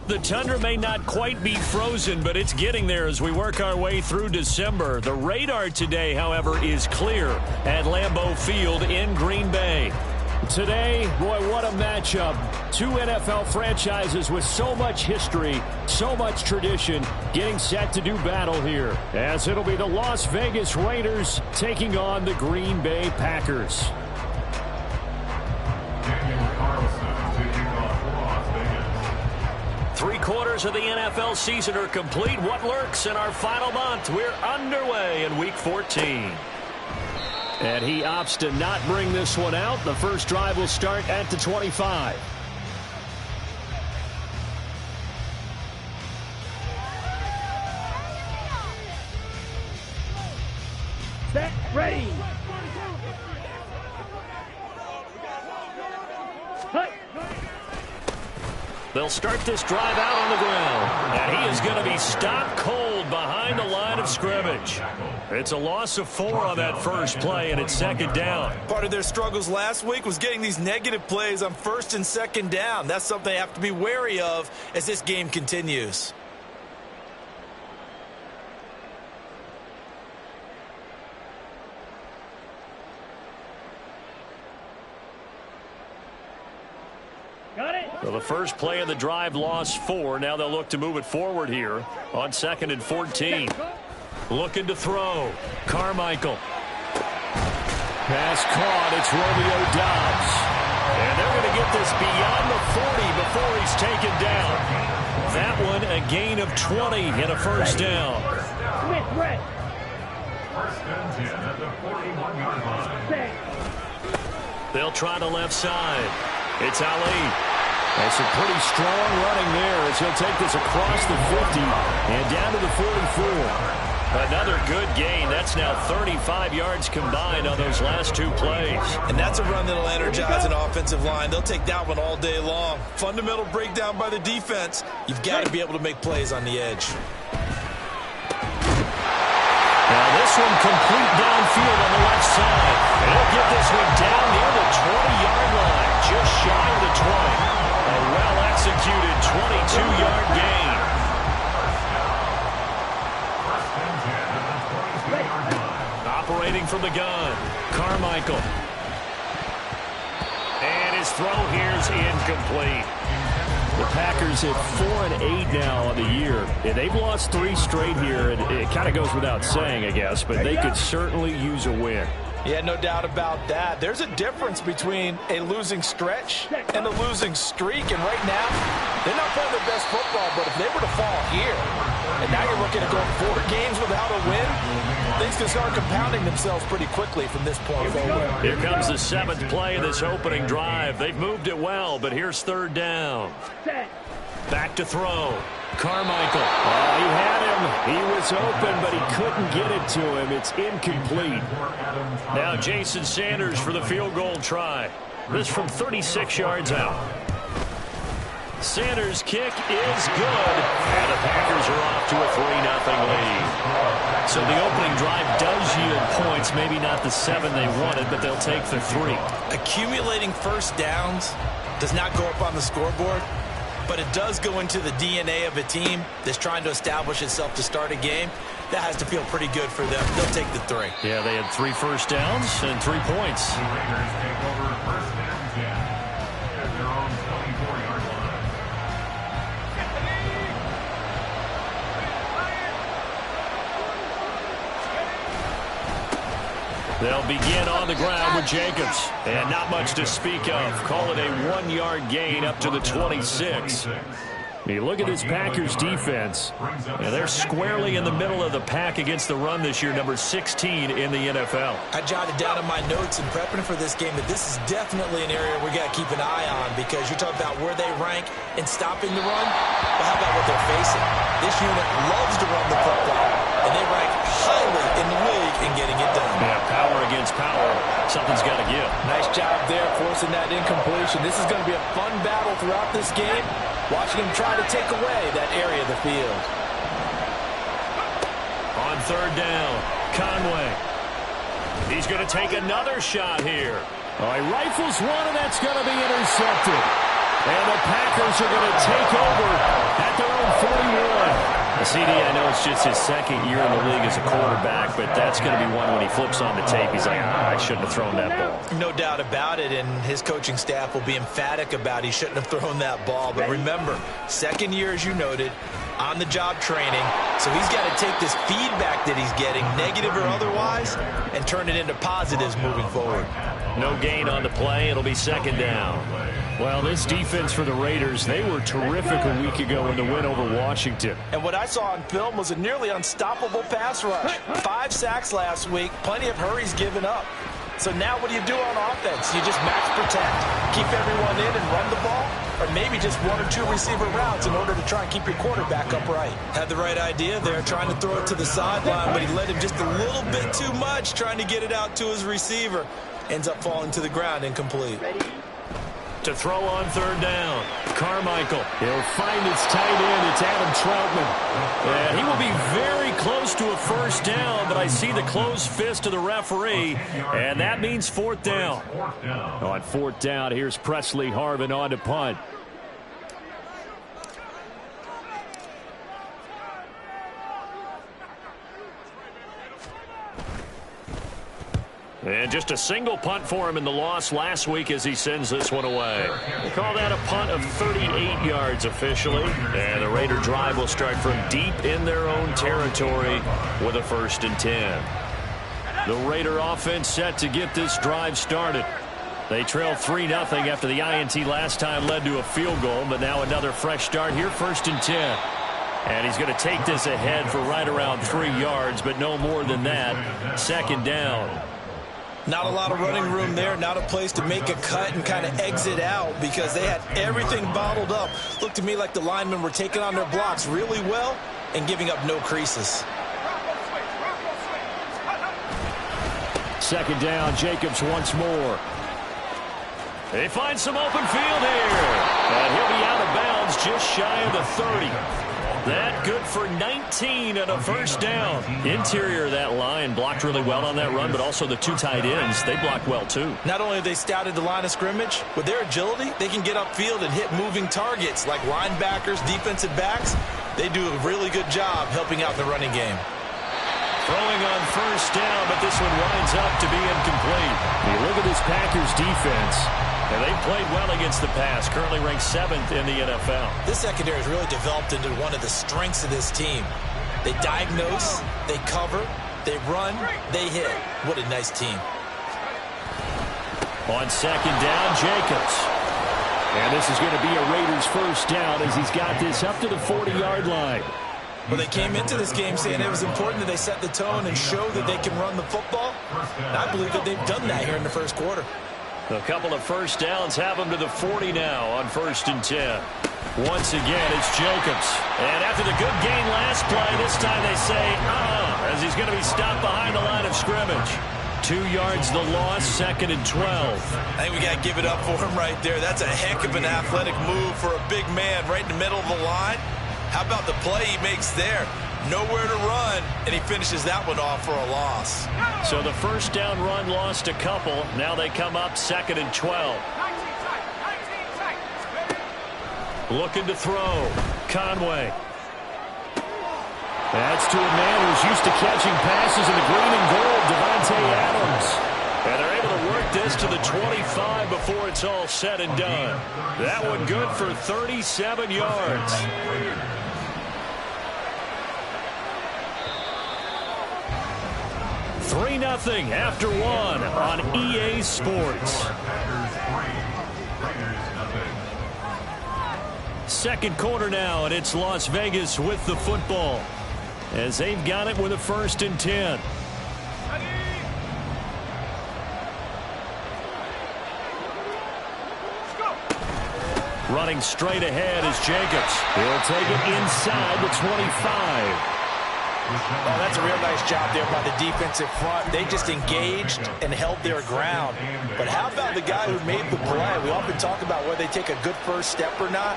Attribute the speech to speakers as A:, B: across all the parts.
A: The tundra may not quite be frozen, but it's getting there as we work our way through December. The radar today, however, is clear at Lambeau Field in Green Bay. Today, boy, what a matchup. Two NFL franchises with so much history, so much tradition, getting set to do battle here, as it'll be the Las Vegas Raiders taking on the Green Bay Packers. Three-quarters of the NFL season are complete. What lurks in our final month? We're underway in Week 14. And he opts to not bring this one out. The first drive will start at the 25.
B: Set, ready.
A: They'll start this drive out on the ground. And he is going to be stopped cold behind the line of scrimmage. It's a loss of 4 on that first play, and it's second down.
C: Part of their struggles last week was getting these negative plays on first and second down. That's something they have to be wary of as this game continues.
A: So the first play of the drive lost 4. Now they'll look to move it forward here on 2nd and 14. Looking to throw. Carmichael. Pass caught. It's Romeo Doubs. And they're going to get this beyond the 40 before he's taken down. That one a gain of 20 and a first down. They'll try the left side. It's Ali. And some pretty strong running there as he'll take this across the 50 and down to the 44. Another good gain. That's now 35 yards combined on those last 2 plays.
C: And that's a run that'll energize an offensive line. They'll take that one all day long. Fundamental breakdown by the defense. You've got to be able to make plays on the edge.
A: Now this one complete downfield on the left side. And he'll get this one down near the 20-yard line, just shy of the 20. A well-executed 22-yard gain. Operating from the gun, Carmichael. And his throw here's incomplete. The Packers at 4-8 now on the year. And they've lost 3 straight here, and it kind of goes without saying, I guess, but they could certainly use a win.
C: Yeah, no doubt about that. There's a difference between a losing stretch and a losing streak. And right now, they're not playing their best football, but if they were to fall here, and now you're looking at going 4 games without a win, things can start compounding themselves pretty quickly from this point forward.
A: Here comes the 7th play of this opening drive. They've moved it well, but here's 3rd down. Back to throw. Carmichael. Oh, he had him. He was open, but he couldn't get it to him. It's incomplete. Now Jason Sanders for the field goal try. This from 36 yards out. Sanders' kick is good, and the Packers are off to a 3-0 lead. So the opening drive does yield points, maybe not the 7 they wanted, but they'll take the 3.
C: Accumulating first downs does not go up on the scoreboard, but it does go into the DNA of a team that's trying to establish itself to start a game. That has to feel pretty good for them. They'll take the 3.
A: Yeah, they had 3 first downs and 3 points. They'll begin on the ground with Jacobs. And not much to speak of. Call it a 1-yard gain up to the 26. You look at this Packers defense, and they're squarely in the middle of the pack against the run this year, number 16 in the NFL.
C: I jotted down in my notes in prepping for this game that this is definitely an area we got to keep an eye on, because you're talking about where they rank in stopping the run. Well, how about what they're facing? This unit loves to run the football, and they rank highly in the league in getting it done.
A: Yeah, power against power. Something's got to give.
C: Nice job there forcing that incompletion. This is going to be a fun battle throughout this game. Watching him try to take away that area of the field.
A: On 3rd down, Conway. He's going to take another shot here. Oh, he rifles one, and that's going to be intercepted. And the Packers are going to take over at their own 41. CD, I know it's just his second year in the league as a quarterback, but that's going to be one when he flips on the tape. He's like, I shouldn't have thrown that ball.
C: No doubt about it, and his coaching staff will be emphatic about he shouldn't have thrown that ball. But remember, second year, as you noted, on-the-job training, so he's got to take this feedback that he's getting, negative or otherwise, and turn it into positives moving forward.
A: No gain on the play. It'll be second down. Well, this defense for the Raiders, they were terrific a week ago in the win over Washington.
C: And what I saw on film was a nearly unstoppable pass rush. 5 sacks last week, plenty of hurries given up. So now what do you do on offense? You just max protect, keep everyone in and run the ball, or maybe just 1 or 2 receiver routes in order to try and keep your quarterback upright. Had the right idea there, trying to throw it to the sideline, but he let him just a little bit too much, trying to get it out to his receiver. Ends up falling to the ground, incomplete.
A: To throw on third down, Carmichael. He'll find his tight end. It's Adam Troutman. And he will be very close to a first down, but I see the closed fist of the referee, and that means fourth down. On fourth down, here's Presley Harvin on to punt. And just a single punt for him in the loss last week as he sends this one away. We'll call that a punt of 38 yards officially. And the Raider drive will start from deep in their own territory with a 1st and 10. The Raider offense set to get this drive started. They trail 3-0 after the INT last time led to a field goal, but now another fresh start here, 1st and 10. And he's going to take this ahead for right around 3 yards, but no more than that. Second down.
C: Not a lot of running room there, not a place to make a cut and kind of exit out because they had everything bottled up. Looked to me like the linemen were taking on their blocks really well and giving up no creases.
A: Second down, Jacobs once more. They find some open field here. And he'll be out of bounds just shy of the 30. That good for 19 and a first down. Interior of that line blocked really well on that run, but also the 2 tight ends, they blocked well too.
C: Not only have they scouted the line of scrimmage, with their agility, they can get upfield and hit moving targets like linebackers, defensive backs. They do a really good job helping out the running game.
A: Throwing on first down, but this one winds up to be incomplete. You look at this Packers defense, and they played well against the pass, currently ranked 7th in the NFL.
C: This secondary has really developed into one of the strengths of this team. They diagnose, they cover, they run, they hit. What a nice team.
A: On second down, Jacobs. And this is going to be a Raiders first down as he's got this up to the 40-yard line.
C: Well, they came into this game saying it was important that they set the tone and show that they can run the football. And I believe that they've done that here in the first quarter.
A: A couple of first downs have them to the 40 now on 1st and 10. Once again, it's Jacobs. And after the good gain last play, this time they say, as he's going to be stopped behind the line of scrimmage. 2 yards the loss, 2nd and 12.
C: I think we got to give it up for him right there. That's a heck of an athletic move for a big man right in the middle of the line. How about the play he makes there? Nowhere to run, and he finishes that one off for a loss.
A: So the first down run lost a couple. Now they come up 2nd and 12. Looking to throw. Conway. That's to a man who's used to catching passes in the green and gold, Devontae Adams. And they're able to work this to the 25 before it's all said and done. That one good for 37 yards. Three 3-0 after one on EA Sports. Second quarter now, and it's Las Vegas with the football as they've got it with a 1st and 10. Running straight ahead is Jacobs. He'll take it inside the 25.
C: Oh, that's a real nice job there by the defensive front. They just engaged and held their ground. But how about the guy who made the play? We often talk about whether they take a good first step or not.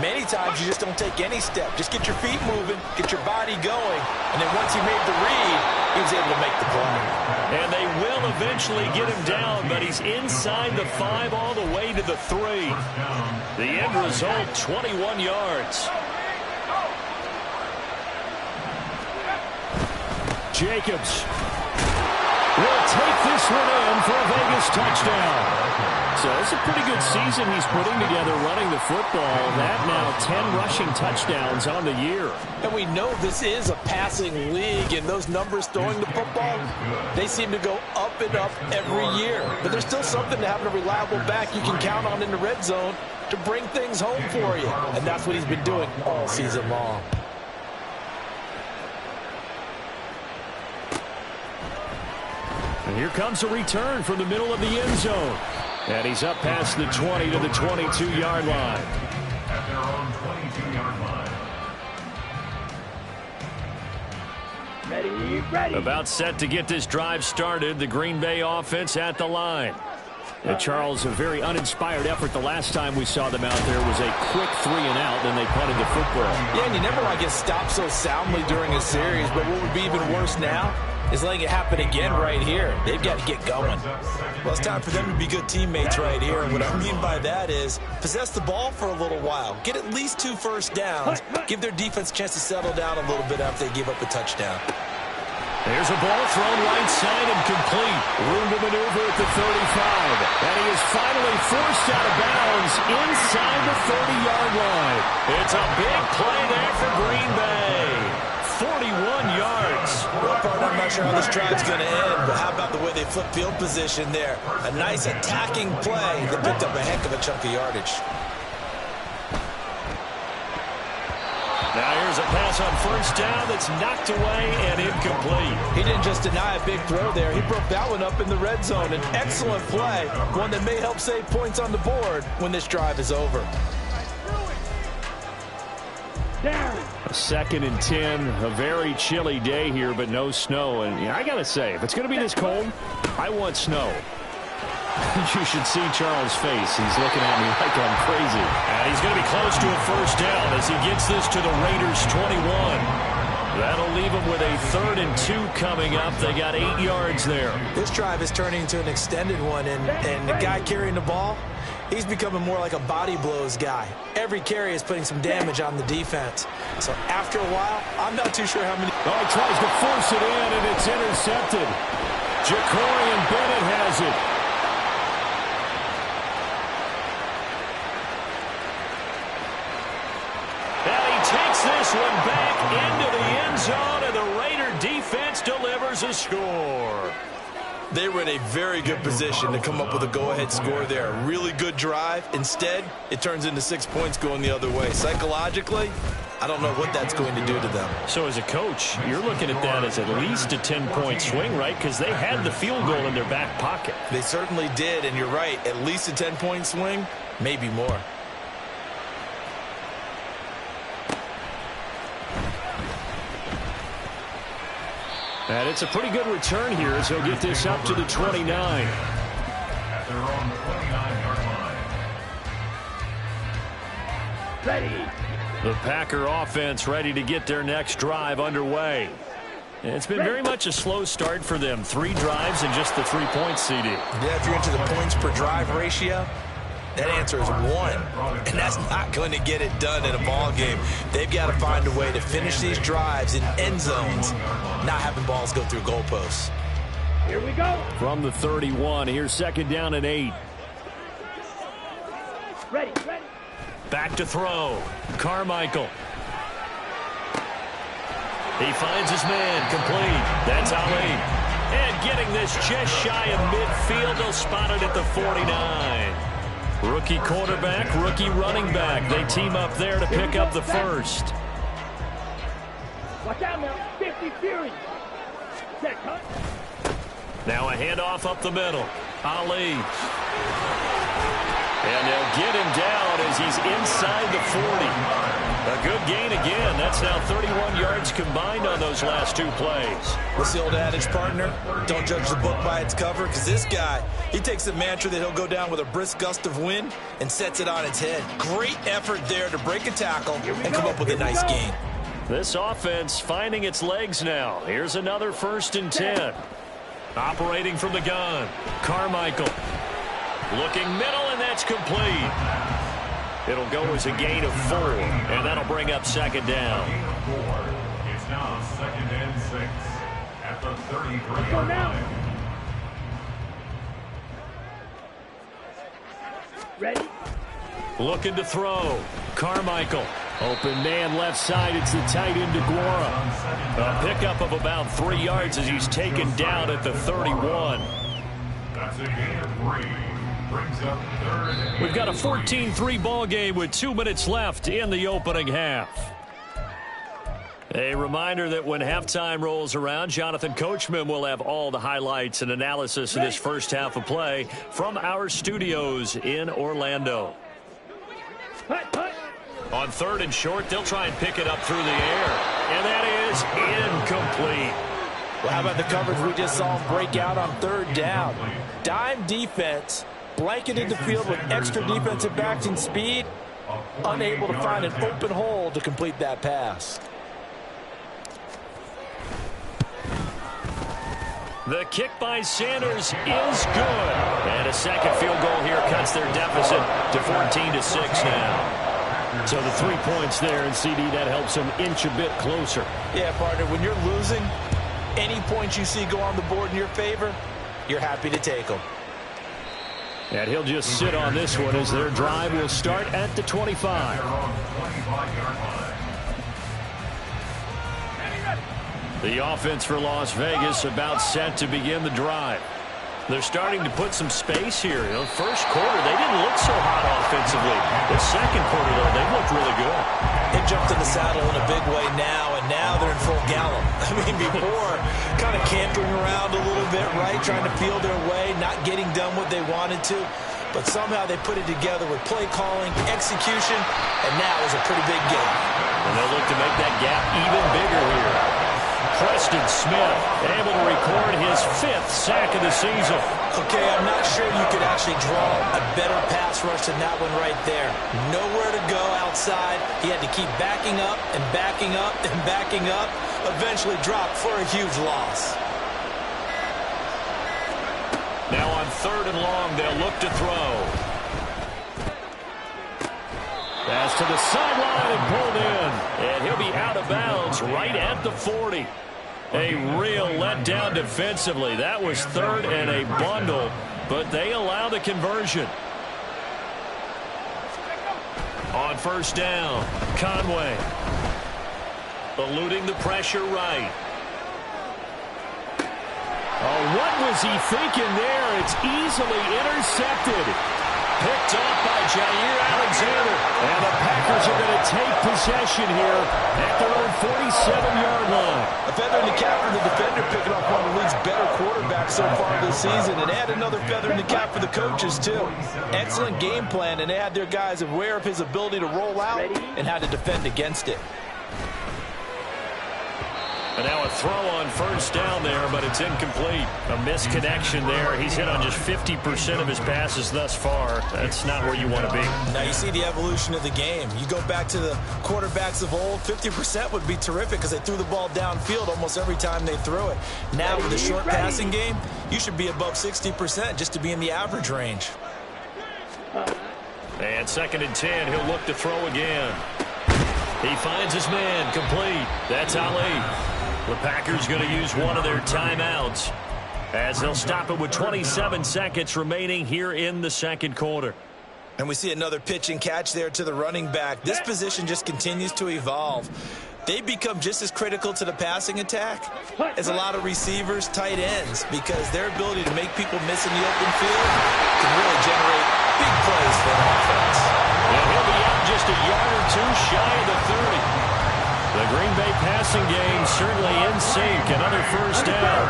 C: Many times you just don't take any step. Just get your feet moving, get your body going, and then once he made the read, he was able to make the play.
A: And they will eventually get him down, but he's inside the 5 all the way to the 3. The end result, 21 yards. Jacobs will take this one in for a Vegas touchdown. So it's a pretty good season he's putting together running the football. That now 10 rushing touchdowns on the year.
C: And we know this is a passing league, and those numbers throwing the football, they seem to go up and up every year. But there's still something to having a reliable back you can count on in the red zone to bring things home for you. And that's what he's been doing all season long.
A: And here comes a return from the middle of the end zone. And he's up past the 20 to the 22-yard line.
D: At their own 22-yard line.
B: Ready.
A: About set to get this drive started. The Green Bay offense at the line. Charles, a very uninspired effort the last time we saw them out there was a quick 3-and-out, then they punted the football.
C: Yeah, and you never want to get stopped so soundly during a series, but what would be even worse now is letting it happen again right here. They've got to get going.
E: Well, it's time for them to be good teammates right here. And what I mean by that is possess the ball for a little while. Get at least 2 first downs. Give their defense a chance to settle down a little bit after they give up a touchdown.
A: There's a ball thrown right side and complete. Room to maneuver at the 35. And he is finally forced out of bounds inside the 30-yard line. It's a big play there for Green Bay. 41 yards.
E: Well, partner, I'm not sure how this drive's going to end, but how about the way they flip field position there? A nice attacking play that picked up a heck of a chunk of yardage.
A: Now here's a pass on first down that's knocked away and incomplete.
C: He didn't just deny a big throw there. He broke that one up in the red zone. An excellent play, one that may help save points on the board when this drive is over.
B: Down.
A: A 2nd and 10, a very chilly day here, but no snow. And I got to say, if it's going to be this cold, I want snow. You should see Charles' face. He's looking at me like I'm crazy. And he's going to be close to a first down as he gets this to the Raiders' 21. That'll leave him with a 3rd and 2 coming up. They got 8 yards there.
E: This drive is turning into an extended one, and the guy carrying the ball, he's becoming more like a body blows guy. Every carry is putting some damage on the defense. So after a while, I'm not too sure how many.
A: Oh, he tries to force it in, and it's intercepted. Jacorian Bennett has it. Takes this one back into the end zone, and the Raider defense delivers a score.
E: They were in a very good position to come up with a go-ahead score there. A really good drive. Instead, it turns into 6 points going the other way. Psychologically, I don't know what that's going to do to them.
A: So as a coach, you're looking at that as at least a 10-point swing, right? Because they had the field goal in their back pocket.
E: They certainly did, and you're right. At least a 10-point swing, maybe more.
A: And it's a pretty good return here as he'll get this up to the 29.
D: At their own 29-yard line.
B: Ready.
A: The Packer offense ready to get their next drive underway. It's been very much a slow start for them. 3 drives and just the 3 points, CD.
E: Yeah, if you're into the points per drive ratio, that answer is 1. And that's not going to get it done in a ball game. They've got to find a way to finish these drives in end zones, not having balls go through goalposts.
B: Here we go.
A: From the 31, here's 2nd down and 8.
B: Ready.
A: Back to throw. Carmichael. He finds his man, complete. That's Ali. And getting this just shy of midfield, they'll spot it at the 49. Rookie quarterback, rookie running back. They team up there to pick up the first.
B: Watch out now. 50 Fury. Set, cut.
A: Now a handoff up the middle. Ali. And they'll get him down as he's inside the 40. A good gain again. That's now 31 yards combined on those last two plays.
E: What's the old adage, partner? Don't judge the book by its cover, because this guy, he takes a mantra that he'll go down with a brisk gust of wind and sets it on its head. Great effort there to break a tackle and come up with a nice gain.
A: This offense finding its legs now. Here's another 1st and 10. Operating from the gun. Carmichael. Looking middle, and that's complete. It'll go as a gain of 4, and that'll bring up 2nd down.
D: Gain of 4. It's now 2nd and 6 at the 33-yard line.
B: Ready?
A: Looking to throw. Carmichael. Open man left side. It's the tight end DeGuara. A pickup of about 3 yards as he's taken down at the 31.
D: That's a gain of 3. Brings up 3rd and 8.
A: We've got a 14-3 ball game with 2 minutes left in the opening half. A reminder that when halftime rolls around, Jonathan Coachman will have all the highlights and analysis of this first half of play from our studios in Orlando. On 3rd and short, they'll try and pick it up through the air. And that is incomplete.
C: Well, how about the coverage we just saw him break out on 3rd down? Dime defense, blanketed the field with extra defensive backs and speed, unable to find an open hole to complete that pass.
A: The kick by Sanders is good. And a second field goal here cuts their deficit to 14-6 now. So the 3 points there, and CD, that helps them inch a bit closer.
C: Yeah, partner, when you're losing, any points you see go on the board in your favor, you're happy to take them.
A: And he'll just sit on this one as their drive will start at the 25. The offense for Las Vegas about set to begin the drive. They're starting to put some space here. You know, first quarter, they didn't look so hot offensively. The second quarter, though, they looked really good.
E: They jumped in the saddle in a big way now, and now they're in full gallop. I mean, before, kind of cantering around a little bit, right, trying to feel their way, not getting done what they wanted to. But somehow they put it together with play calling, execution, and now is a pretty big game.
A: And they'll look to make that gap even bigger here. Preston Smith able to record his 5th sack of the season.
E: Okay, I'm not sure you could actually draw a better pass rush than that one right there. Nowhere to go outside. He had to keep backing up and backing up and backing up. Eventually dropped for a huge loss.
A: Now on 3rd and long, they'll look to throw. Pass to the sideline and pulled in. And he'll be out of bounds right at the 40. A real letdown defensively. That was 3rd and a bundle, but they allow the conversion. On 1st down, Conway. Eluding the pressure right. Oh, what was he thinking there? It's easily intercepted. Picked off by Jair Alexander. And the Packers are going to take possession here at their own 47-yard line.
C: A feather in the cap for the defender, picking off one of the league's better quarterbacks so far this season. And add another feather in the cap for the coaches, too. Excellent game plan, and they had their guys aware of his ability to roll out and how to defend against it.
A: And now a throw on 1st down there, but it's incomplete. A misconnection there. He's hit on just 50% of his passes thus far. That's not where you want to be.
E: Now you see the evolution of the game. You go back to the quarterbacks of old, 50% would be terrific because they threw the ball downfield almost every time they threw it. Now with the short passing game, you should be above 60% just to be in the average range.
A: And 2nd and 10, he'll look to throw again. He finds his man, complete. That's Ali. The Packers going to use one of their timeouts as they'll stop it with 27 seconds remaining here in the 2nd quarter.
E: And we see another pitch and catch there to the running back. This position just continues to evolve. They become just as critical to the passing attack as a lot of receivers, tight ends, because their ability to make people miss in the open field can really generate big plays for an offense.
A: And he'll be out just a yard or two shy of the 30. The Green Bay passing game certainly in sync. Another 1st down.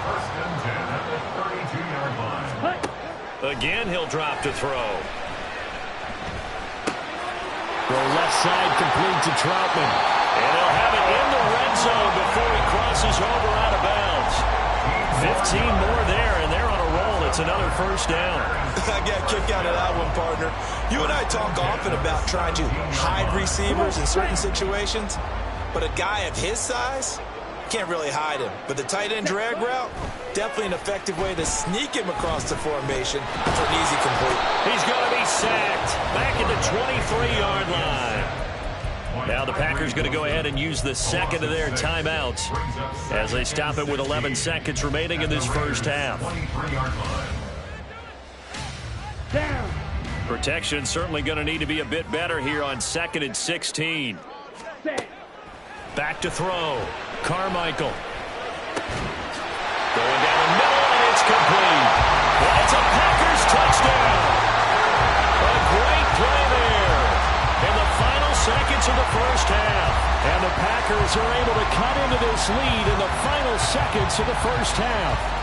D: 1st and 10 at the 32-yard line.
A: Again, he'll drop to throw. Throw left side complete to Troutman. And he'll have it in the red zone before he crosses over out of bounds. 15 more there, and they're on a roll. It's another first down.
E: I got a kick out of that one, partner. You and I talk often about trying to hide receivers in certain situations, but a guy of his size can't really hide him. But the tight end drag route, definitely an effective way to sneak him across the formation for an easy complete.
A: He's going to be sacked back at the 23-yard line. Now the Packers going to go ahead and use the second of their timeouts as they stop it with 11 seconds remaining in this first half.
B: Down.
A: Protection certainly going to need to be a bit better here on 2nd and 16.
B: Set.
A: Back to throw. Carmichael. Going down the middle, and it's complete. It's a Packers touchdown. A great play there in the final seconds of the first half. And the Packers are able to cut into this lead in the final seconds of the first half.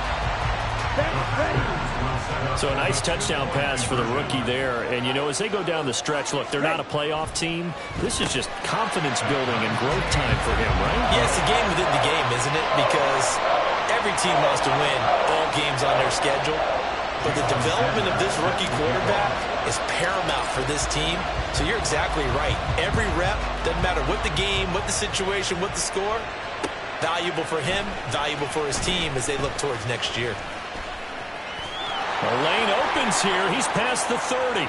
A: So a nice touchdown pass for the rookie there. And, you know, as they go down the stretch, look, they're not a playoff team. This is just confidence building and growth time for him, right?
E: Yeah, it's a game within the game, isn't it? Because every team wants to win all games on their schedule. But the development of this rookie quarterback is paramount for this team. So you're exactly right. Every rep, doesn't matter what the game, what the situation, what the score, valuable for him, valuable for his team as they look towards next year.
A: The lane opens here. He's past the 30.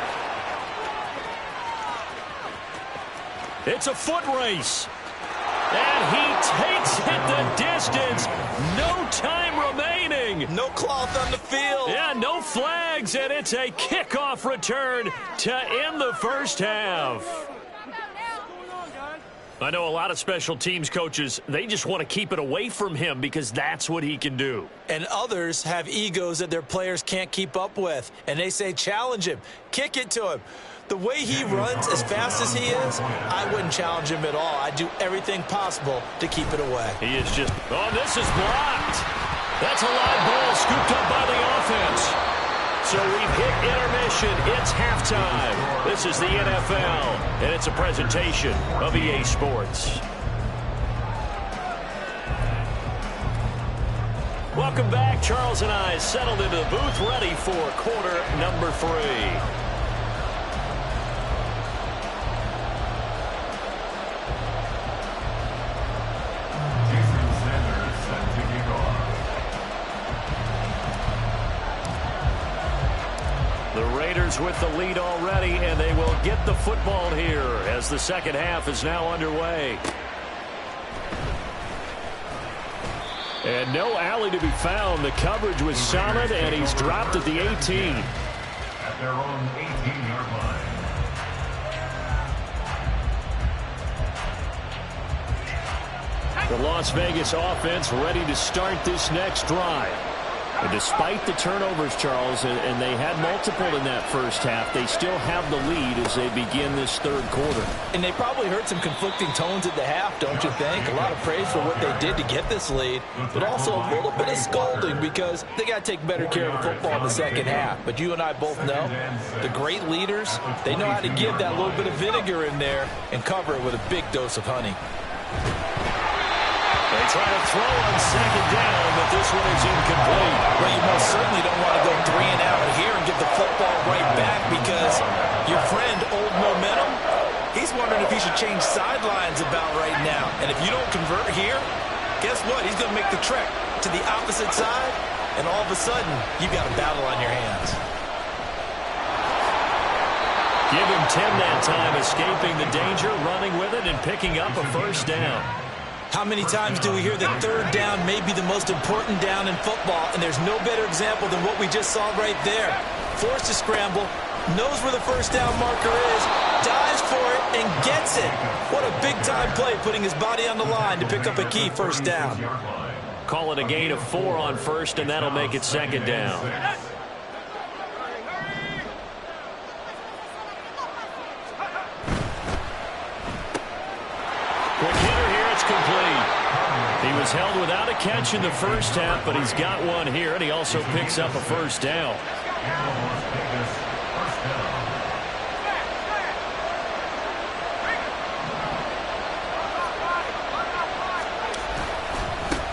A: It's a foot race. And he takes it the distance. No time remaining.
E: No cloth on the field.
A: Yeah, no flags, and it's a kickoff return to end the first half. I know a lot of special teams coaches, they just want to keep it away from him because that's what he can do.
E: And others have egos that their players can't keep up with. And they say, challenge him, kick it to him. The way he runs as fast as he is, I wouldn't challenge him at all. I'd do everything possible to keep it away.
A: He is just, oh, this is blocked. That's a live ball scooped up by the offense. So we've hit intermission. It's halftime. This is the NFL, and it's a presentation of EA Sports. Welcome back. Charles and I settled into the booth, ready for quarter number 3. The Raiders with the lead already, and they will get the football here as the second half is now underway. And no alley to be found. The coverage was solid, and he's dropped at the 18.
D: At their own 18-yard line.
A: The Las Vegas offense ready to start this next drive. And despite the turnovers, Charles, and they had multiple in that first half, they still have the lead as they begin this third quarter.
E: And they probably heard some conflicting tones at the half, don't you think? A lot of praise for what they did to get this lead, but also a little bit of scolding because they got to take better care of the football in the second half. But you and I both know the great leaders, they know how to give that little bit of vinegar in there and cover it with a big dose of honey.
A: They try to throw on second down, but this one is incomplete.
E: Well, you most certainly don't want to go 3 and out here and get the football right back because your friend, Old Momentum, he's wondering if he should change sidelines about right now. And if you don't convert here, guess what? He's going to make the trek to the opposite side, and all of a sudden, you've got a battle on your hands.
A: Give him 10 that time, escaping the danger, running with it, and picking up a first down.
E: How many times do we hear that third down may be the most important down in football, and there's no better example than what we just saw right there. Forced to scramble, knows where the first down marker is, dives for it, and gets it. What a big-time play, putting his body on the line to pick up a key first down.
A: Call it a gain of 4 on first, and that'll make it second down. Quick hitter here, it's complete. He was held without a catch in the first half, but he's got one here, and he also picks up a first down.
D: Las Vegas, first down.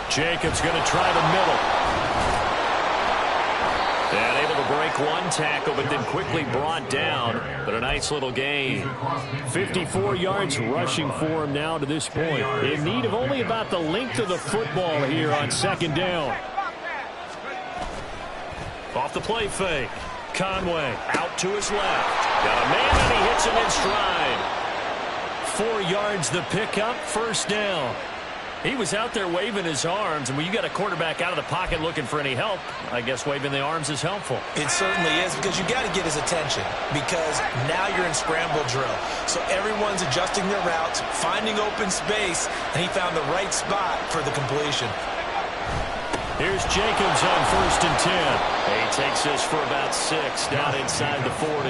A: Jacobs going to try the middle. And able to break one tackle, but then quickly brought down. But a nice little gain. 54 yards rushing for him now to this point. In need of only about the length of the football here on second down. Off the play fake. Conway out to his left. Got a man and he hits him in stride. 4 yards the pickup, first down. He was out there waving his arms, and when you got a quarterback out of the pocket looking for any help, I guess waving the arms is helpful.
E: It certainly is, because you got to get his attention, because now you're in scramble drill. So everyone's adjusting their routes, finding open space, and he found the right spot for the completion.
A: Here's Jacobs on 1st and 10. He takes this for about 6 down inside the 40.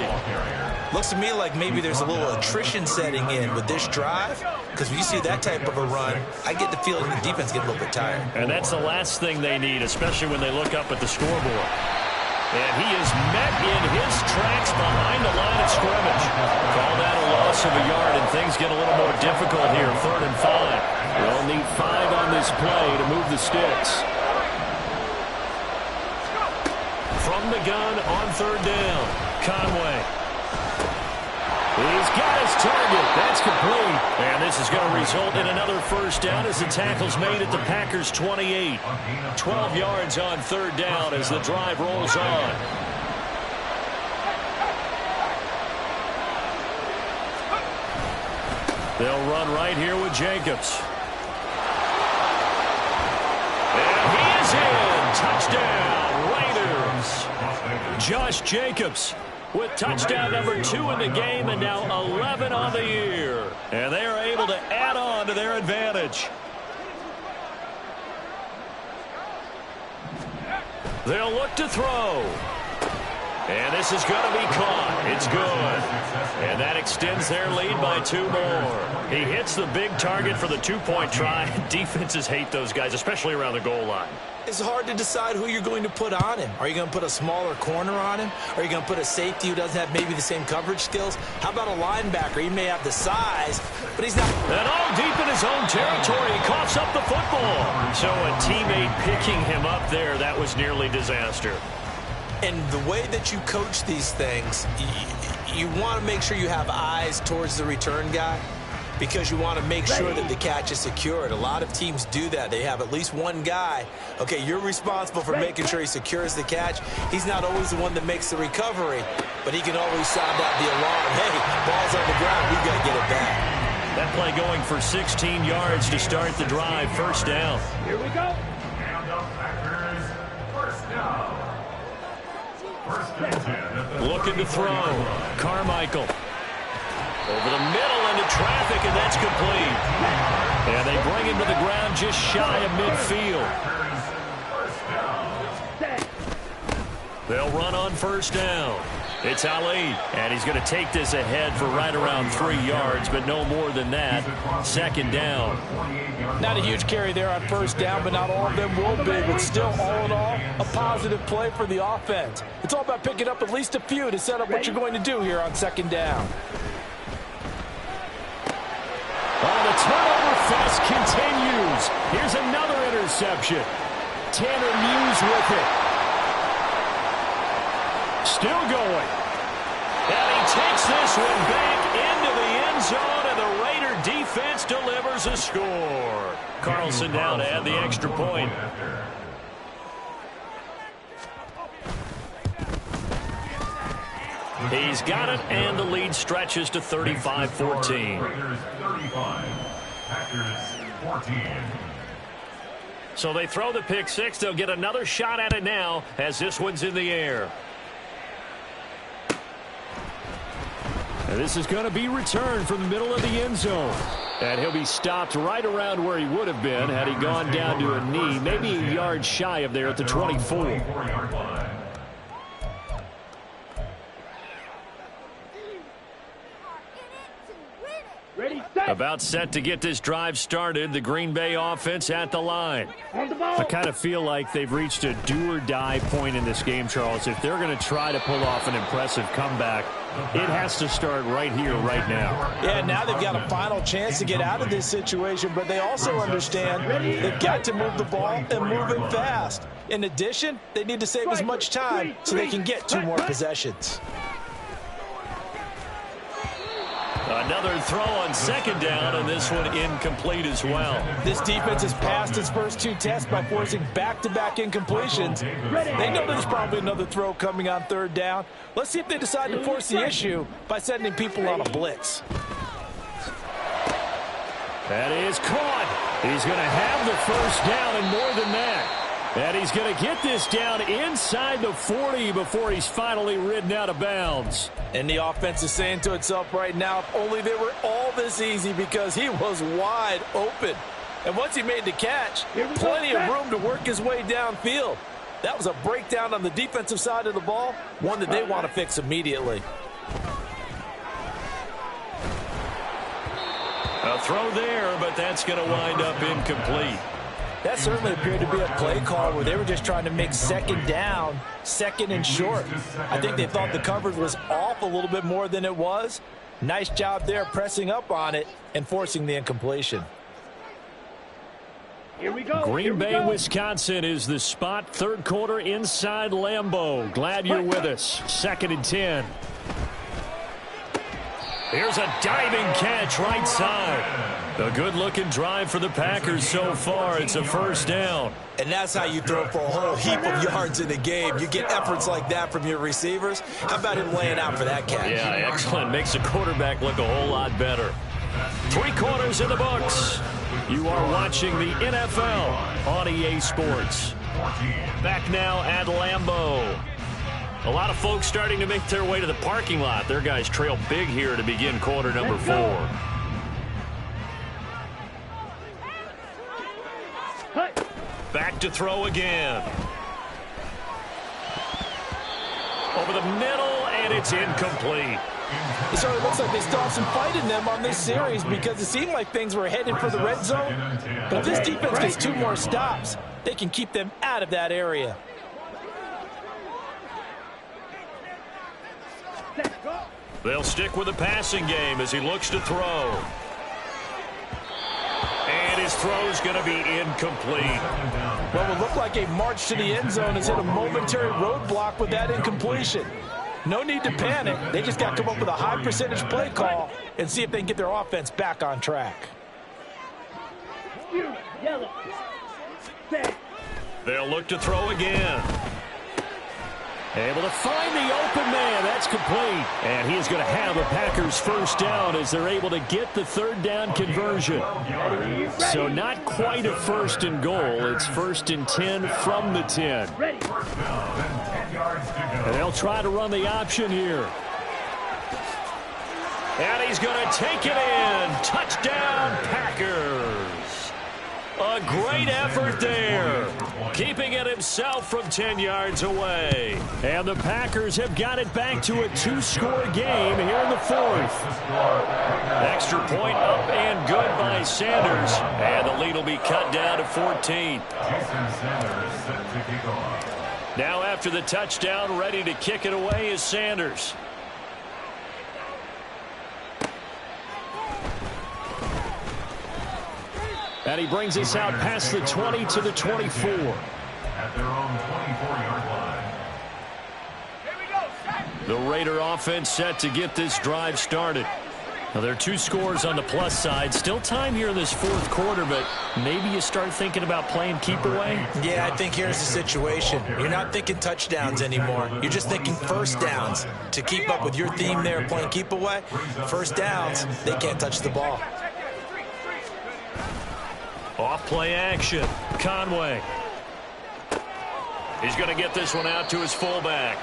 E: Looks to me like maybe there's a little attrition setting in with this drive, because when you see that type of a run, I get the feeling the defense get a little bit tired.
A: And that's the last thing they need, especially when they look up at the scoreboard. And he is met in his tracks behind the line of scrimmage. Call that a loss of a yard, and things get a little more difficult here. 3rd and 5. They'll need 5 on this play to move the sticks. From the gun on 3rd down, Conway. He's got his target. That's complete. And this is going to result in another first down as the tackle's made at the Packers' 28. 12 yards on 3rd down as the drive rolls on. They'll run right here with Jacobs. And he is in. Touchdown, Raiders. Josh Jacobs with touchdown number 2 in the game, and now 11 on the year. And they are able to add on to their advantage. They'll look to throw. And this is going to be caught. It's good. And that extends their lead by 2 more. He hits the big target for the 2-point try. Defenses hate those guys, especially around the goal line.
E: It's hard to decide who you're going to put on him. Are you going to put a smaller corner on him? Are you going to put a safety who doesn't have maybe the same coverage skills? How about a linebacker? He may have the size, but he's not.
A: And all deep in his own territory, he coughs up the football. So a teammate picking him up there, that was nearly disaster.
E: And the way that you coach these things, you want to make sure you have eyes towards the return guy, because you want to make sure that the catch is secured. A lot of teams do that. They have at least one guy. Okay, you're responsible for making sure he secures the catch. He's not always the one that makes the recovery, but he can always sound out the alarm. Hey, ball's on the ground. We've got to get it back.
A: That play going for 16 yards to start the drive. First down.
B: Here we go.
D: And the Packers, first down. First and 10.
A: Looking to throw. Carmichael. Over the middle into traffic, and that's complete. And they bring him to the ground just shy of midfield. They'll run on first down. It's Ali, and he's going to take this ahead for right around 3 yards, but no more than that. Second down.
C: Not a huge carry there on first down, but not all of them will be. But still, all in all, a positive play for the offense. It's all about picking up at least a few to set up what you're going to do here on second down.
A: Oh, the turnover fest continues. Here's another interception. Tanner Muse with it. Still going. And he takes this one back into the end zone, and the Raider defense delivers a score. Carlson down to add the extra point. He's got it, and the lead stretches to 35-14.
D: Raiders 35, Packers 14.
A: So they throw the pick six. They'll get another shot at it now as this one's in the air. And this is going to be returned from the middle of the end zone. And he'll be stopped right around where he would have been had he gone down to a knee, maybe a yard shy of there at the 24.
D: 24-yard line.
B: Ready, set.
A: About set to get this drive started. The Green Bay offense at the line.
B: On the ball.
A: I kind of feel like they've reached a do-or-die point in this game, Charles. If they're going to try to pull off an impressive comeback, it has to start right here, right now.
C: Yeah, now they've got a final chance to get out of this situation, but they also understand they've got to move the ball and move it fast. In addition, they need to save as much time so they can get 2 more possessions.
A: Another throw on second down, and this one incomplete as well.
C: This defense has passed its first 2 tests by forcing back-to-back incompletions. They know there's probably another throw coming on 3rd down. Let's see if they decide to force the issue by sending people on a blitz.
A: That is caught. He's going to have the first down and more than that. And he's going to get this down inside the 40 before he's finally ridden out of bounds.
C: And the offense is saying to itself right now, if only they were all this easy, because he was wide open. And once he made the catch, plenty of room to work his way downfield. That was a breakdown on the defensive side of the ball, one that they want to fix immediately.
A: A throw there, but that's going to wind up incomplete.
C: That certainly appeared to be a play call where they were just trying to make second down, second and short. I think they thought the coverage was off a little bit more than it was. Nice job there pressing up on it and forcing the incompletion.
B: Here we go.
A: Green Bay, Wisconsin is the spot. 3rd quarter inside Lambeau. Glad you're with us. 2nd and 10. Here's a diving catch right side. A good-looking drive for the Packers so far. It's a first down.
E: And that's how you throw for a whole heap of yards in a game. You get efforts like that from your receivers. How about him laying out for that catch?
A: Yeah, excellent. Makes the quarterback look a whole lot better. 3 quarters in the books. You are watching the NFL on EA Sports. Back now at Lambeau. A lot of folks starting to make their way to the parking lot. Their guys trail big here to begin quarter number 4. Back to throw again. Over the middle, and it's incomplete.
C: It certainly looks like they still have some fight in them on this series, because it seemed like things were headed for the red zone. But if this defense gets 2 more stops, they can keep them out of that area.
A: They'll stick with the passing game as he looks to throw. And his throw's going to be incomplete.
C: What would look like a march to the end zone is hit a momentary roadblock with that incompletion. No need to panic. They just got to come up with a high percentage play call and see if they can get their offense back on track.
B: Yellow. Set.
A: They'll look to throw again. Able to find the open man. That's complete. And he is going to have the Packers first down as they're able to get the 3rd down conversion. So not quite a 1st and goal. It's 1st and 10 from the 10. And they'll try to run the option here. And he's going to take it in. Touchdown, Packers. A great effort there. Keeping it himself from 10 yards away. And the Packers have got it back to a 2-score game here in the 4th. Extra point up and good by Sanders. And the lead will be cut down to 14. Now after the touchdown, ready to kick it away is Sanders. And he brings us out past the 20 to the 24.
D: At their own 24-yard line.
A: The Raider offense set to get this drive started. Now, there are 2 scores on the plus side. Still time here in this 4th quarter, but maybe you start thinking about playing keep away?
E: Yeah, I think here's the situation. You're not thinking touchdowns anymore. You're just thinking first downs. To keep up with your theme there, playing keep away, first downs, they can't touch the ball.
A: Off play action. Conway. He's going to get this one out to his fullback.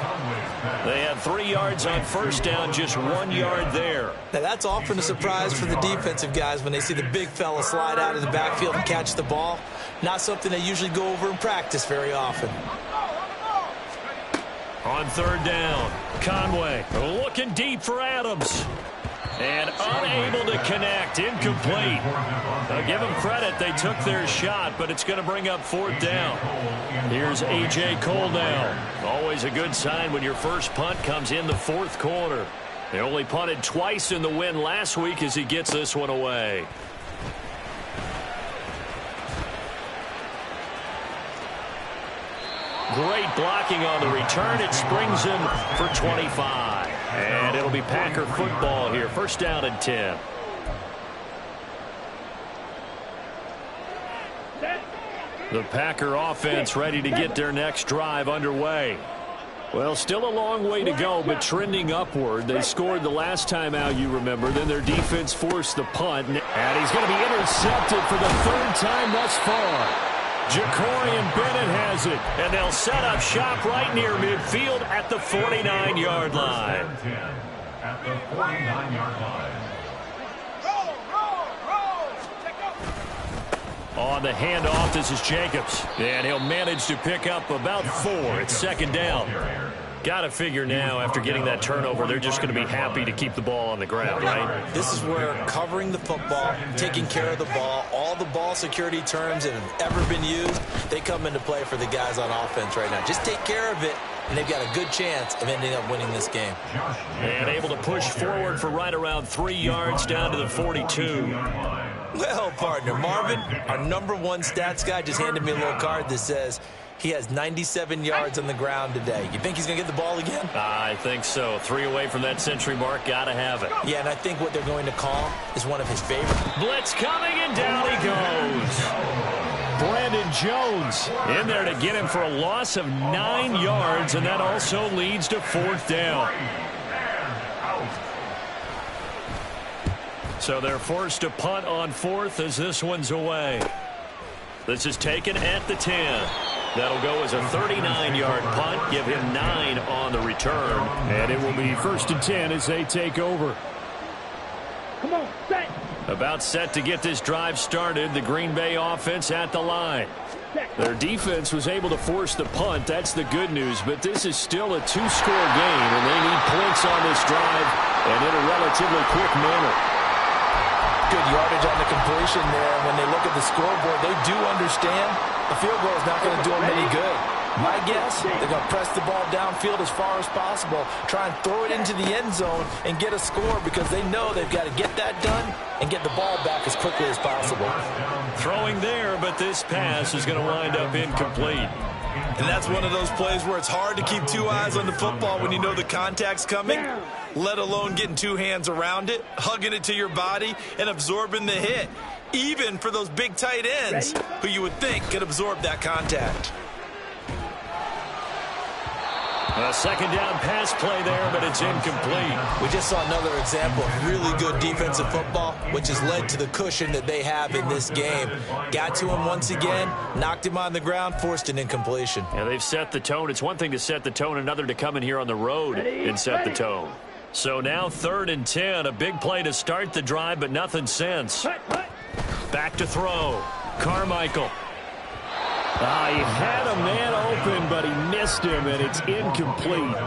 A: They had 3 yards on first down, just 1 yard there.
E: Now, that's often a surprise for the defensive guys when they see the big fella slide out of the backfield and catch the ball. Not something they usually go over in practice very often.
A: On 3rd down, Conway looking deep for Adams. And unable to connect. Incomplete. Give them credit. They took their shot, but it's going to bring up 4th down. Here's A.J. Cole now. Always a good sign when your first punt comes in the 4th quarter. They only punted twice in the win last week as he gets this one away. Great blocking on the return. It springs him for 25. And it'll be Packer football here. 1st down and 10. The Packer offense ready to get their next drive underway. Well, still a long way to go, but trending upward. They scored the last time out, you remember. Then their defense forced the punt. And he's going to be intercepted for the 3rd time thus far. Jacorian Bennett has it, and they'll set up shop right near midfield at the 49-yard line.
D: At the 49-yard line.
A: On the handoff, this is Jacobs, and he'll manage to pick up about 4. It's 2nd down. Got to figure now, after getting that turnover, they're just going to be happy to keep the ball on the ground, right?
E: This is where covering the football, taking care of the ball, all the ball security terms that have ever been used, they come into play for the guys on offense right now. Just take care of it, and they've got a good chance of ending up winning this game.
A: And able to push forward for right around 3 yards down to the 42.
E: Well, partner, Marvin, our #1 stats guy, just handed me a little card that says he has 97 yards on the ground today. You think he's going to get the ball again?
A: I think so. 3 away from that century mark. Got to have it.
E: Yeah, and I think what they're going to call is one of his favorites.
A: Blitz coming, and down he goes. Brandon Jones in there to get him for a loss of 9 yards, and that also leads to 4th down. So they're forced to punt on 4th as this one's away. This is taken at the 10. That'll go as a 39-yard punt. Give him 9 on the return. And it will be 1st and 10 as they take over.
B: Come on, set.
A: About set to get this drive started. The Green Bay offense at the line. Their defense was able to force the punt. That's the good news. But this is still a 2-score game, and they need points on this drive and in a relatively quick manner.
C: Good yardage on the completion there. When they look at the scoreboard, they do understand a field goal is not going to do them any good. My guess, they're going to press the ball downfield as far as possible, try and throw it into the end zone and get a score because they know they've got to get that done and get the ball back as quickly as possible.
A: Throwing there, but this pass is going to wind up incomplete.
E: And that's one of those plays where it's hard to keep 2 eyes on the football when you know the contact's coming, let alone getting 2 hands around it, hugging it to your body, and absorbing the hit, even for those big tight ends who you would think could absorb that contact.
A: A 2nd down pass play there, but it's incomplete.
E: We just saw another example of really good defensive football, which has led to the cushion that they have in this game. Got to him once again, knocked him on the ground, forced an incompletion.
A: Yeah, they've set the tone. It's one thing to set the tone, another to come in here on the road and set the tone. So now 3rd and 10, a big play to start the drive, but nothing since. Back to throw. Carmichael. He had a man open, but he missed him, and it's incomplete.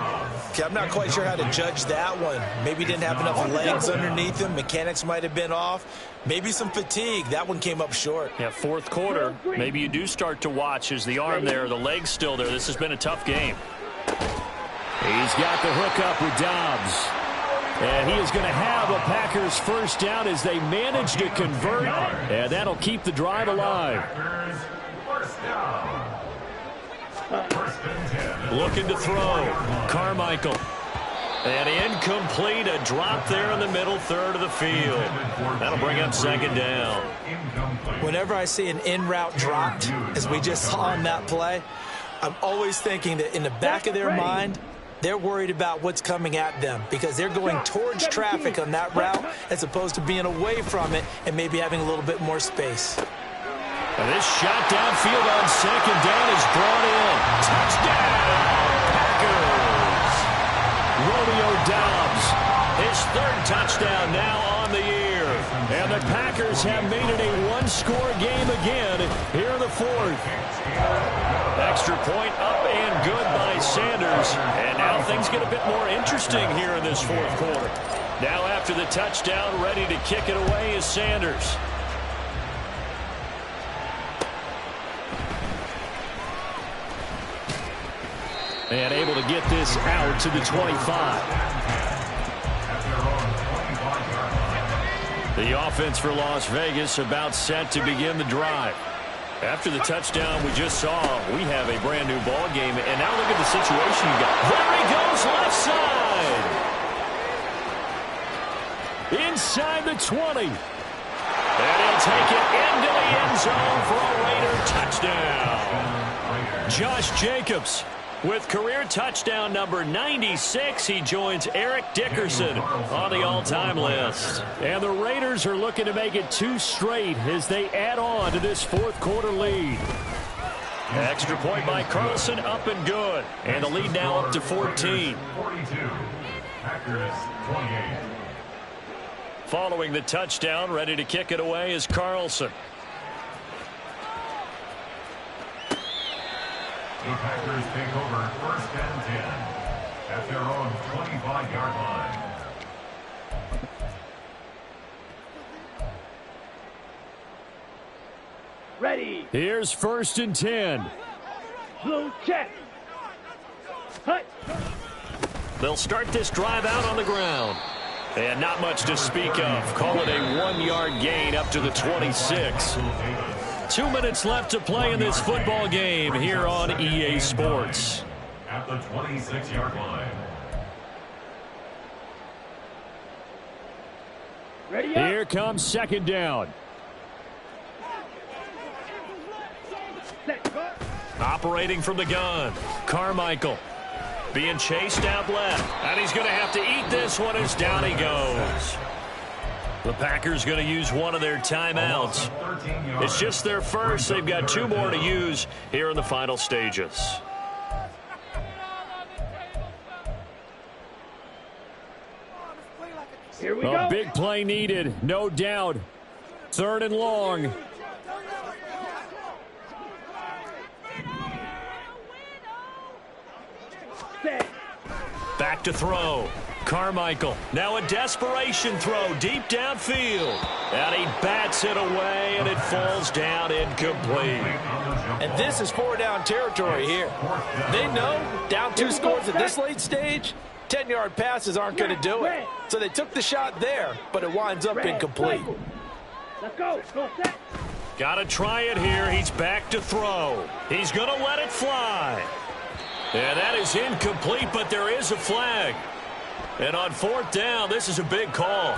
E: Okay, I'm not quite sure how to judge that one. Maybe he didn't have enough legs underneath him. Mechanics might have been off. Maybe some fatigue. That one came up short.
A: Yeah, 4th quarter. Maybe you do start to watch as the arm there, the leg's still there. This has been a tough game. He's got the hook up with Dobbs. And he is going to have a Packers 1st down as they manage to convert, and that'll keep the drive alive. Looking to throw. Carmichael. And incomplete. A drop there in the middle 3rd of the field. That'll bring up 2nd down.
E: Whenever I see an in-route dropped, as we just saw on that play, I'm always thinking that in the back of their mind, they're worried about what's coming at them because they're going towards traffic on that route as opposed to being away from it and maybe having a little bit more space.
A: And this shot downfield on 2nd down is brought in. Touchdown, Packers. Romeo Dobbs, his 3rd touchdown now on the year. And the Packers have made it a 1-score game again here in the 4th. Extra point up and good by Sanders. And now things get a bit more interesting here in this 4th quarter. Now after the touchdown, ready to kick it away is Sanders. And able to get this out to the 25. The offense for Las Vegas about set to begin the drive. After the touchdown we just saw, we have a brand new ball game. And now look at the situation you got. There he goes, left side. Inside the 20. And he'll take it into the end zone for a Raider touchdown. Josh Jacobs with career touchdown number 96. He joins Eric Dickerson on the all-time list. And the Raiders are looking to make it 2 straight as they add on to this fourth quarter lead. Extra point by Carlson, up and good. And the lead now up to 14.
D: 42. Packers 28.
A: Following the touchdown, ready to kick it away is Carlson.
D: The Packers take over 1st and 10 at their own 25-yard line.
B: Ready.
A: Here's 1st and 10.
B: Blue check. Hut. They'll
A: start this drive out on the ground. And not much to speak of. Call it a 1-yard gain up to the 26. 2 minutes left to play in this football game here on EA Sports.
D: At the 26-yard line.
B: Ready up.
A: Here comes 2nd down.
B: Set. Go.
A: Operating from the gun. Carmichael being chased out left. And he's going to have to eat this one as down he goes. The Packers going to use one of their timeouts. It's just their first. They've got 2 more to use here in the final stages.
B: Here we go.
A: A big play needed, no doubt. 3rd and long.
B: Set.
A: Back to throw. Carmichael, now a desperation throw deep downfield. And he bats it away, and it falls down incomplete.
C: And this is 4-down territory here. They know down 2 scores at this late stage, 10-yard passes aren't going to do it. So they took the shot there, but it winds up incomplete.
B: Let's go. Go set.
A: Got to try it here. He's back to throw. He's going to let it fly. And that is incomplete, but there is a flag. And on 4th down, this is a big call.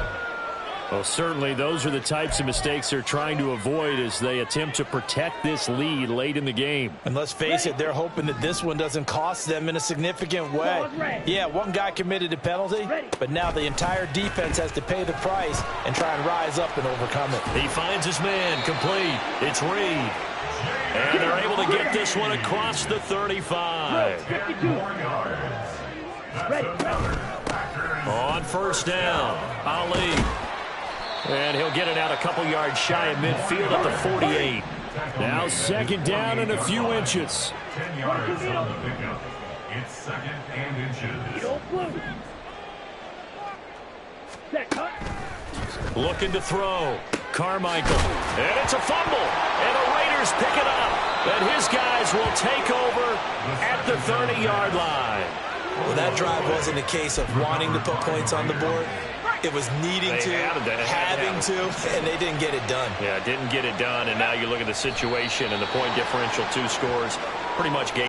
A: Well, certainly those are the types of mistakes they're trying to avoid as they attempt to protect this lead late in the game.
C: And let's face it, they're hoping that this one doesn't cost them in a significant way. Yeah, one guy committed a penalty, but now the entire defense has to pay the price and try and rise up and overcome it.
A: He finds his man, complete. It's Reed. And they're able to get this one across the 35.
B: 52. Ready.
A: On 1st down, Ali. And he'll get it out a couple yards shy of midfield at the 48. Now 2nd down and a few inches.
D: 10 yards on the pickup. It's 2nd and inches.
B: Blue. Set. Cut.
A: Looking to throw. Carmichael. And it's a fumble. And the Raiders pick it up. And his guys will take over at the 30-yard line.
E: Well, that drive wasn't a case of wanting to put points on the board. It was needing to, having to, and they didn't get it done.
A: Yeah, didn't get it done, and now you look at the situation and the point differential, 2 scores, pretty much game.